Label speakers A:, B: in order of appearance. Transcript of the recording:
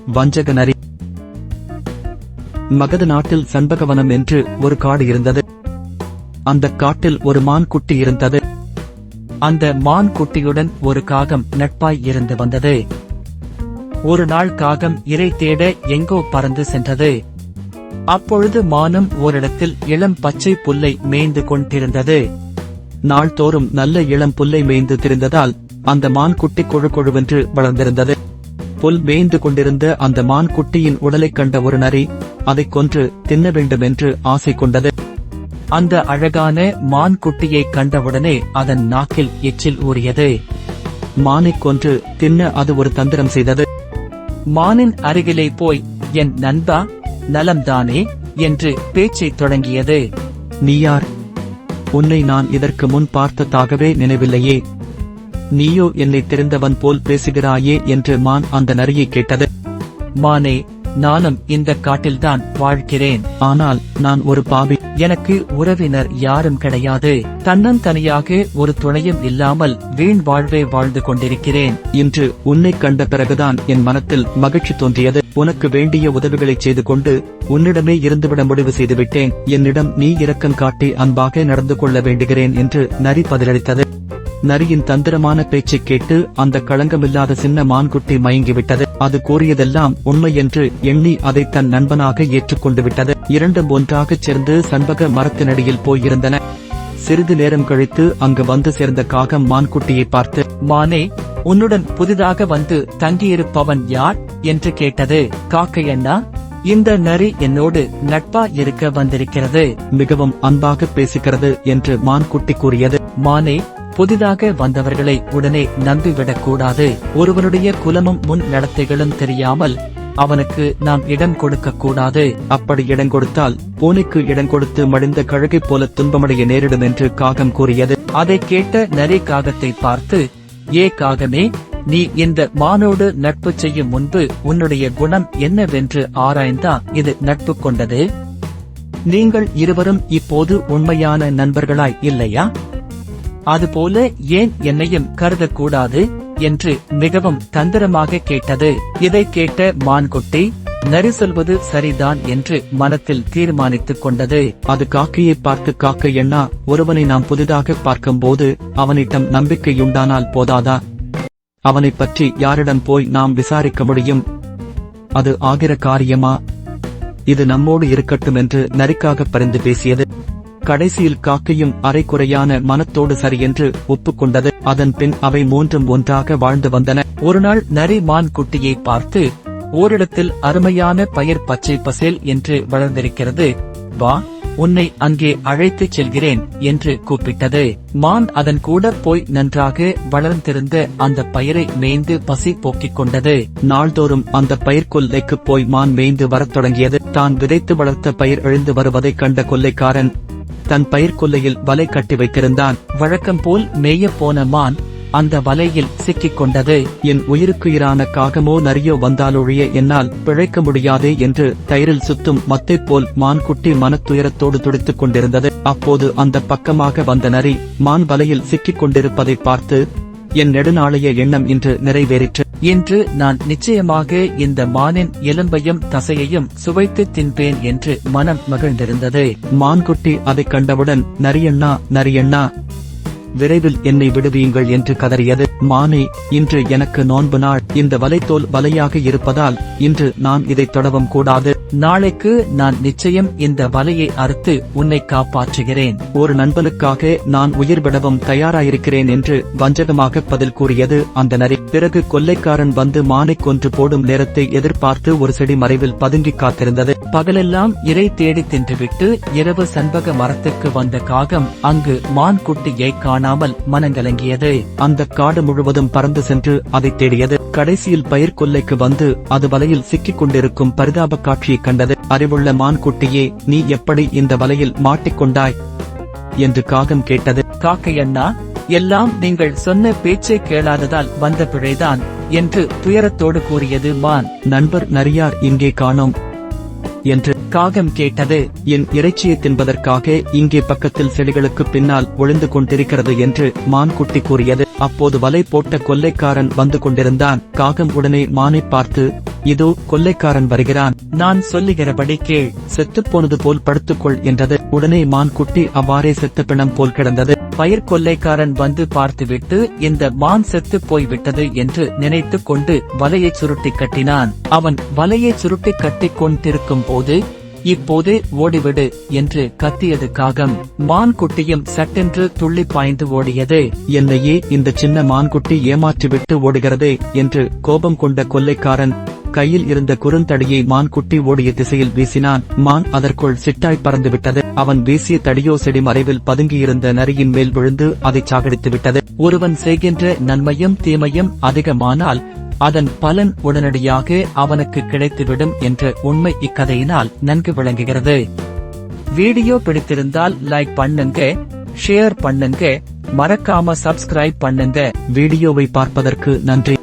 A: வஞ்சக நரி. மகத நாட்டில் சண்பகவனம் என்று ஒரு காடு இருந்தது. அந்த காட்டில் ஒரு மான் குட்டி இருந்தது. அந்த மான் குட்டியுடன் ஒரு காகம் நட்பாய் இருந்து வந்தது. ஒரு நாள் காகம் இரை தேட எங்கோ பறந்து சென்றது. அப்பொழுது மானும் ஓரிடத்தில் இளம் பச்சை புல்லை மேய்ந்து கொண்டிருந்தது. நாள்தோறும் நல்ல இளம் புல்லை மேய்ந்து திரிந்ததால் அந்த மான் குட்டி கொழு கொழுவென்று வளர்ந்திருந்தது. புல் மேய்ந்து கொண்டிருந்த அந்த மான் குட்டியின் உடலைக் கண்ட ஒரு நரி அதைக் கொன்று தின்ன வேண்டும் என்று ஆசை கொண்டது. அந்த அழகான மான் குட்டியைக் கண்டவுடனே அதன் நாக்கில் எச்சில் ஊறியது. மானைக் கொன்று தின்ன அது ஒரு தந்திரம் செய்தது. மானின் அருகிலே போய், என் நண்பா, நலம்தானே என்று பேச்சைத் தொடங்கியது. நீ யார்? உன்னை நான் இதற்கு முன் பார்த்ததாகவே நினைவில்லையே. நீயோ என்னை தெரிந்தவன் போல் பேசுகிறாயே என்று மான் அந்த நரியை கேட்டது. மானே, நானும் இந்த காட்டில்தான் வாழ்கிறேன். ஆனால் நான் ஒரு பாவி. எனக்கு உறவினர் யாரும் கிடையாது. தன்னந்தனியாக ஒரு துணையும் இல்லாமல் வீண் வாழ்வே வாழ்ந்து கொண்டிருக்கிறேன். இன்று உன்னை கண்ட பிறகுதான் என் மனத்தில் மகிழ்ச்சி தோன்றியது. உனக்கு வேண்டிய உதவிகளை செய்து கொண்டு உன்னிடமே இருந்துவிட முடிவு செய்துவிட்டேன். என்னிடம் நீ இரக்கம் காட்டி அன்பாக நடந்து கொள்ள வேண்டுகிறேன் என்று நரி பதிலளித்தது. நரியின் தந்திரமான பேச்சைக் கேட்டு அந்த களங்கமில்லாத சின்ன மான்குட்டி மயங்கிவிட்டது. அது கூறியதெல்லாம் உண்மை என்று எண்ணி அதை தன் நண்பனாக ஏற்றுக்கொண்டு விட்டது. இரண்டும் ஒன்றாகச் சேர்ந்து சண்பக மரத்தினடியில் போயிருந்தன. சிறிது நேரம் கழித்து அங்கு வந்து சேர்ந்த காகம் மான்குட்டியை பார்த்து, மானே, உன்னுடன் புதிதாக வந்து தங்கியிருப்பவன் யார் என்று கேட்டது. காக்கையண்ணா, இந்த நரி என்னோடு நட்பா இருக்க வந்திருக்கிறது. மிகவும் அன்பாக பேசுகிறது என்று மான்குட்டி கூறியது. மானே, புதிதாக வந்தவர்களை உடனே நம்பிவிடக் கூடாது. ஒருவனுடைய குலமும் முன் நடத்தைகளும் தெரியாமல் அவனுக்கு நாம் இடம் கொடுக்க கூடாது. அப்படி இடம் கொடுத்தால் பூனைக்கு இடம் கொடுத்து மடிந்த கழுகை போல துன்பமடைய நேரிடும் என்று காகம் கூறியது. அதை கேட்ட நரி காகத்தை பார்த்து, ஏ காகமே, நீ இந்த மானோடு நட்பு செய்யும் முன்பு உன்னுடைய குணம் என்னவென்று ஆராய்ந்தா இது நட்பு கொண்டது? நீங்கள் இருவரும் இப்போது உண்மையான நண்பர்களாய் இல்லையா? அதுபோல ஏன் என்னையும் கருதக்கூடாது என்று மிகவும் தந்திரமாக கேட்டது. இதைக் கேட்ட மான்குட்டி, நரி சொல்வது சரிதான் என்று மனத்தில் தீர்மானித்துக் கொண்டது. அது காக்கையை பார்த்து, காக்கை எண்ணா, ஒருவனை நாம் புதிதாக பார்க்கும்போது அவனிடம் நம்பிக்கையுண்டானால் போதாதா? அவனைப் பற்றி யாரிடம் போய் நாம் விசாரிக்க முடியும்? அது ஆகிற காரியமா? இது நம்மோடு இருக்கட்டும் என்று நரிக்காக பரிந்து பேசியது. கடைசியில் காக்கையும் அரைக்குறையான மனத்தோடு சரியென்று ஒப்புக்கொண்டது. அதன் பின் அவை மூன்றும் ஒன்றாக வாழ்ந்து வந்தன. ஒருநாள் நரி மான் குட்டியை பார்த்து, ஓரிடத்தில் அருமையான பயிர் பச்சை பசேல் என்று வளர்ந்திருக்கிறது. வா, உன்னை அங்கே அழைத்துச் செல்கிறேன் என்று கூப்பிட்டது. மான் அதன் கூட போய் நன்றாக வளர்ந்திருந்த அந்த பயிரை மேய்ந்து பசி போக்கிக் கொண்டது. நாள்தோறும் அந்த பயிர் கொல்லைக்குப் போய் மான் மேய்ந்து வரத் தொடங்கியது. தான் விதைத்து வளர்த்த பயிர் எழுந்து வருவதைக் கண்ட கொல்லைக்காரன் தன் பயிர் கொல்லையில் வலை கட்டி வைத்திருந்தான். வழக்கம் போல் மேயப் போன மான் அந்த வலையில் சிக்கிக் கொண்டது. என் உயிருக்குயிரான காகமோ நரியோ வந்தாலொழிய என்னால் பிழைக்க முடியாதே என்று தயிரில் சுத்தும் மத்தை போல் மான்குட்டி மனத்துயரத்தோடு துடித்துக் கொண்டிருந்தது. அப்போது அந்த பக்கமாக வந்த நரி மான் வலையில் சிக்கிக் கொண்டிருப்பதை பார்த்து, என் நெடுநாளைய எண்ணம் இன்று நிறைவேறிற்று. இன்று நான் நிச்சயமாக இந்த மானின் எலும்பையும் தசையையும் சுவைத்து தின்பேன் என்று மனம் மகிழ்ந்திருந்தது. மான்குட்டி அதைக் கண்டவுடன், நரியண்ணா, நரியண்ணா, விரைவில் என்னை விடுவியுங்கள் என்று கதறியது. மானே, இன்று எனக்கு நோன்பு நாள். இந்த வலைத்தோல் வலையாக இருப்பதால் இன்று நான் இதை தொடவும் கூடாது. நாளைக்கு நான் நிச்சயம் இந்த வலையை அறுத்து உன்னை காப்பாற்றுகிறேன். ஒரு நண்பனுக்காக நான் உயிர் விடவும் தயாராயிருக்கிறேன் என்று வஞ்சகமாக பதில் கூறியது அந்த நரி. பிறகு கொல்லைக்காரன் வந்து மானை கொன்று போடும் நேரத்தை எதிர்பார்த்து ஒரு செடி மறைவில் பதுங்கி காத்திருந்தது. பகலெல்லாம் இரை தேடி தின்றுவிட்டு இரவு சண்பக மரத்துக்கு வந்த காகம் அங்கு மான் குட்டியை காணாமல் மனங்கலங்கியது. அந்த காடு முழுவதும் பறந்து சென்று அதை தேடியது. கடைசியில் பயிர் கொல்லைக்கு வந்து அது வலையில் சிக்கிக் கொண்டிருக்கும் பரிதாப காட்சியை கண்டது. அறிவுள்ள மான் குட்டியே, நீ எப்படி இந்த வலையில் மாட்டிக்கொண்டாய் என்று காகம் கேட்டது. காக்கையண்ணா, எல்லாம் நீங்கள் சொன்ன பேச்சை கேளாததால் வந்த பிழைதான் என்று துயரத்தோடு கூறியது மான். நண்பர் நரியார் இங்கே காணோம் என்று காகம் கேட்டது. என் இறைச்சியை தின்பதற்காக இங்கே பக்கத்தில் செடிகளுக்கு பின்னால் ஒளிந்து கொண்டிருக்கிறது என்று மான்குட்டி கூறியது. அப்போது வலை போட்ட கொல்லைக்காரன் வந்து கொண்டிருந்தான். காகம் உடனே மானை பார்த்து, இதோ கொள்ளைக்காரன் வருகிறான், நான் சொல்லுகிறபடி கேள், செத்துப் போனது போல் படுத்துக்கொள் என்றது. உடனே மான் குட்டி அவ்வாறே செத்த பிணம் போல் கிடந்தது. பயிர் கொள்ளைக்காரன் வந்து பார்த்துவிட்டு இந்த மான் செத்து போய்விட்டது என்று நினைத்துக் கொண்டு வலையை சுருட்டி கட்டினான். அவன் வலையை சுருட்டி கட்டிக் கொண்டிருக்கும் போது, இப்போதே ஓடிவிடு என்று கத்தியது காகம். மான் குட்டியும் சட்டென்று துள்ளி பாய்ந்து ஓடியது. என்னையே இந்த சின்ன மான்குட்டி ஏமாற்றிவிட்டு ஓடுகிறதே என்று கோபம் கொண்ட கொள்ளைக்காரன் கையில் இருந்த குறுந்தடியை மான் குட்டி ஓடிய திசையில் வீசினான். மான் அதற்குள் சிட்டாய் பறந்துவிட்டது. அவன் வீசிய தடியோ செடி மறைவில் பதுங்கியிருந்த நரியின் மேல் விழுந்து அதை சாகடித்து விட்டது. ஒருவன் செய்கின்ற நன்மையும் தீமையும் அதிகமானால் அதன் பலன் உடனடியாக அவனுக்கு கிடைத்துவிடும் என்ற உண்மை இக்கதையினால் நன்கு விளங்குகிறது. வீடியோ பிடித்திருந்தால் லைக் பண்ணுங்க, ஷேர் பண்ணுங்க, மறக்காம சப்ஸ்கிரைப் பண்ணுங்க. வீடியோவை பார்ப்பதற்கு நன்றி.